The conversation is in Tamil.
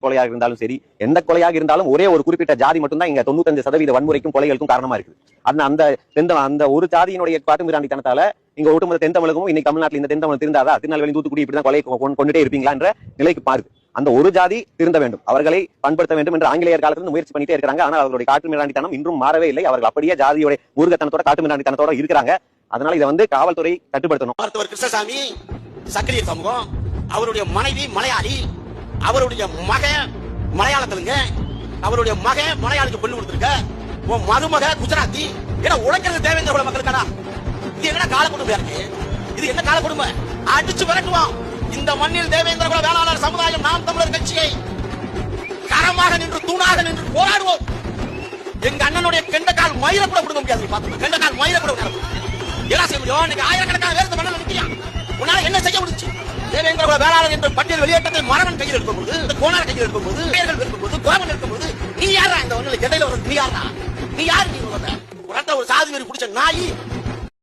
கொலையாக இருந்தாலும் சரி, எந்த கொலையாக இருந்தாலும் ஒரே ஒரு குறிப்பிட்ட ஜாதி மட்டும் தான் இங்க 95% வன்முறைக்கும் கொலைகளுக்கும் காரணமா இருக்குது. அந்த ஒரு ஜாதியினுடைய காட்டுமிராண்டித்தனத்தால இங்க ஒட்டுமொத்த தென் தமிழகமும் இன்னைக்கு தமிழ்நாட்டில் இந்த தென் தமிழ் திருந்தாதா, திருநெல்வேலி தூத்துக்குடி இப்படிதான் கொலை கொண்டுட்டே இருப்பீங்களா என்ற நிலைக்கு பாருது. அந்த ஒரு ஜாதி திருந்த வேண்டும், அவர்களை பண்படுத்த வேண்டும் என்று ஆங்கிலேயர் காலத்திலிருந்து முயற்சி பண்ணிட்டே இருக்காங்க. ஆனால் அவர்களுடைய காட்டுமிராண்டித்தனம் இன்றும் மாறவே இல்லை. அவர்கள் அப்படியே ஜாதியோட ஊர்கத்தனத்தோட காட்டுமிராண்டித்தனத்தோட இருக்கிறாங்க. அதனால இதை காவல்துறை கட்டுப்படுத்தணும். மருத்துவர் கிருஷ்ணசாமி சக்கிலிய சமூகம், அவருடைய மனைவி மலையாளி, அவருடைய மக மலையாளத்துலங்க, அவருடைய மக மலையாளிக்கு பெண்ணு கொடுத்திருக்க, உன் மருமக குஜராத்தி. ஏன்னா உழைக்கிறது தேவேந்திர மக்களுக்கான இது என்ன கால கொடுமை இருக்கு? இது என்ன கால கொடுமை? அடிச்சு விரட்டுவோம். இந்த மண்ணில் தேவேந்திர குல வேளாளர் சமுதாயம் நாம் தமிழர் கட்சியை கரமாக நின்று தூணாக நின்று போராடுவோம். எங்க அண்ணனுடைய கெண்டக்கால் மயில கூட கொடுக்க முடியாது. கெண்டக்கால் மயில கூட என்ன செய்ய முடியும்? இன்னைக்கு ஆயிரக்கணக்கான பேர் மண்ணில் நிற்கிறான். உன்னால என்ன செய்ய முடிச்சு? தேவேந்திர குல வேளாளர் என்ற பட்டியல் வெளியேற்றத்தை மரவன் கையில் இருக்கும்போது, இந்த கோனார் கையில் இருக்கும்போது, பேர்கள் இருக்கும்போது, கோபன் இருக்கும்போது, நீ யாரா இந்த ஒண்ணுல இடையில வர? நீ யாரா? நீ யாரு? நீ ஒரு சாதி வெறி பிடிச்ச நாய்.